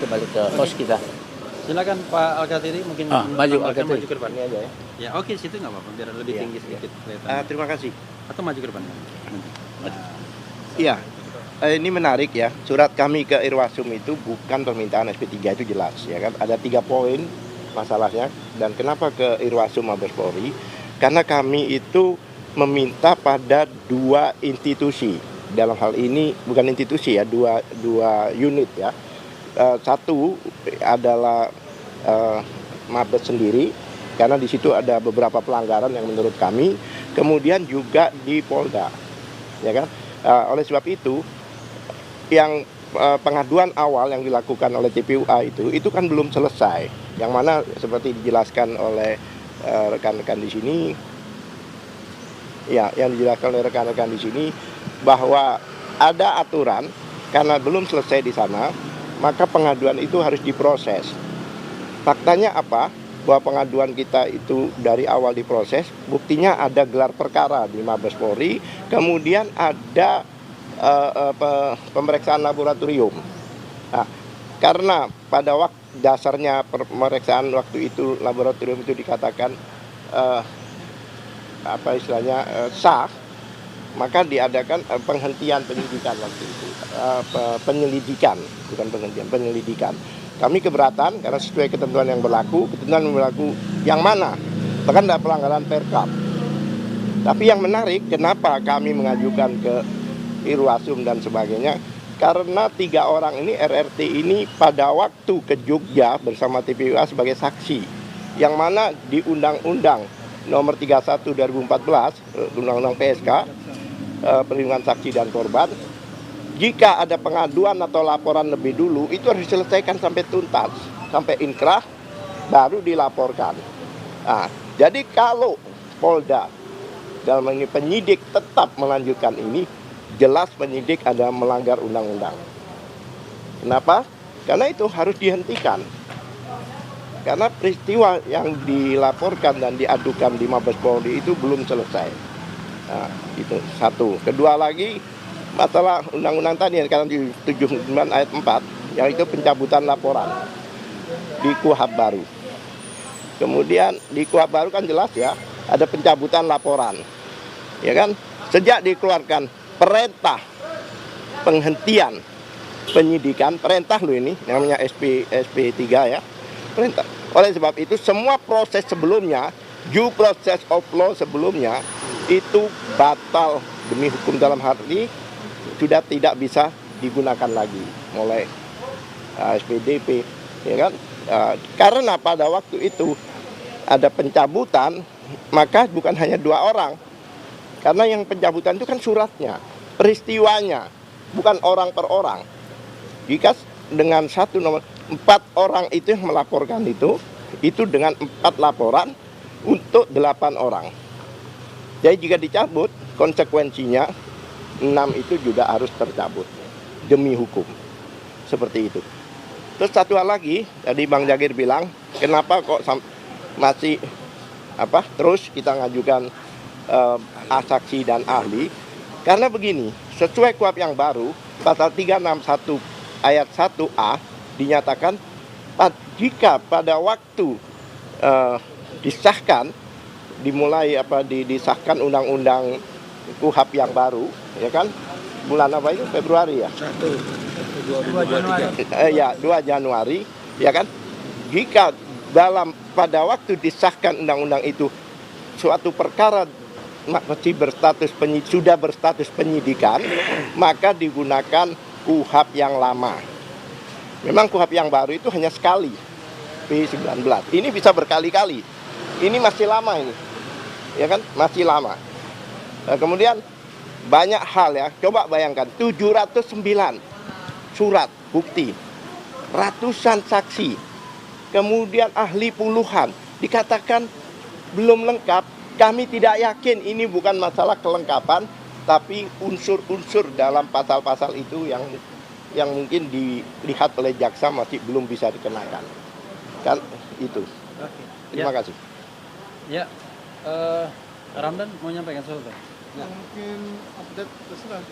Kembali ke host kita. Silakan Pak Al-Katiri, mungkin Maju Al-Katiri. maju ke depan. Ini aja ya. Ya, oke, situ nggak apa-apa, biar lebih Iya, tinggi iya. sedikit kelihatan. Terima kasih. Atau maju ke depan. Iya, ini menarik ya. Surat kami ke Irwasum itu bukan permintaan SP3, itu jelas ya kan. Ada 3 poin masalahnya. Dan kenapa ke Irwasum Mabes Polri? Karena kami itu meminta pada 2 institusi. Dalam hal ini bukan institusi ya, dua unit ya. Satu adalah Mabes sendiri, karena di situ ada beberapa pelanggaran yang menurut kami. Kemudian juga di Polda, ya kan. Oleh sebab itu, yang pengaduan awal yang dilakukan oleh TPUA itu kan belum selesai. Yang mana seperti dijelaskan oleh rekan-rekan di sini, ya, yang dijelaskan oleh rekan-rekan di sini bahwa ada aturan karena belum selesai di sana, maka pengaduan itu harus diproses. Faktanya apa? Bahwa pengaduan kita itu dari awal diproses, buktinya ada gelar perkara di Mabes Polri, kemudian ada pemeriksaan laboratorium. Nah, karena pada waktu dasarnya pemeriksaan waktu itu laboratorium itu dikatakan sah, maka diadakan penghentian penyidikan waktu itu, penyelidikan, bukan penghentian, penyelidikan. Kami keberatan karena sesuai ketentuan yang berlaku yang mana, bahkan ada pelanggaran Perkap. Tapi yang menarik, kenapa kami mengajukan ke Irwasum dan sebagainya, karena 3 orang ini, RRT ini pada waktu ke Jogja bersama TPUA sebagai saksi, yang mana di Undang-Undang Nomor 31 2014, Undang-Undang PSK, Perlindungan Saksi dan Korban, jika ada pengaduan atau laporan lebih dulu, itu harus diselesaikan sampai tuntas, sampai inkrah, baru dilaporkan. Nah, jadi kalau Polda, dalam ini penyidik tetap melanjutkan ini, jelas penyidik ada melanggar undang-undang. Kenapa? Karena itu harus dihentikan. Karena peristiwa yang dilaporkan dan diadukan di Mabes Polri itu belum selesai. Nah, itu satu. Kedua lagi, masalah undang-undang tadi karena di 79 ayat 4, yang itu pencabutan laporan di KUHP baru. Kemudian di KUHP baru kan jelas ya, ada pencabutan laporan. Ya kan? Sejak dikeluarkan perintah penghentian penyidikan, perintah loh ini, namanya SP3 ya, perintah. Oleh sebab itu semua proses sebelumnya, due process of law sebelumnya, itu batal demi hukum, dalam arti sudah tidak bisa digunakan lagi mulai SPDP, ya kan? Karena pada waktu itu ada pencabutan, maka bukan hanya 2 orang, karena yang pencabutan itu kan suratnya, peristiwanya, bukan orang per orang. Jika dengan nomor 4 orang itu yang melaporkan itu dengan 4 laporan untuk 8 orang. Jadi jika dicabut, konsekuensinya 6 itu juga harus tercabut demi hukum. Seperti itu. Terus satu hal lagi, tadi Bang Jagir bilang, kenapa kok masih terus kita ngajukan saksi dan ahli? Karena begini, sesuai KUHP yang baru, pasal 361 ayat 1A dinyatakan jika pada waktu disahkan, disahkan undang-undang KUHP yang baru, ya kan, bulan apa itu, Februari ya? 2 Januari. 2 Januari, ya kan, jika pada waktu disahkan undang-undang itu suatu perkara masih sudah berstatus penyidikan, maka digunakan KUHP yang lama. Memang KUHP yang baru itu hanya sekali, P19. Ini bisa berkali-kali. Ini masih lama ini, ya kan, masih lama. Kemudian banyak hal ya, coba bayangkan 709 surat bukti, ratusan saksi, kemudian ahli puluhan, dikatakan belum lengkap. Kami tidak yakin ini bukan masalah kelengkapan, tapi unsur-unsur dalam pasal-pasal itu yang mungkin dilihat oleh jaksa masih belum bisa dikenakan. Kan itu. Terima kasih. Ya, Ramdan mau nyampaikan sesuatu? Mungkin update terserah.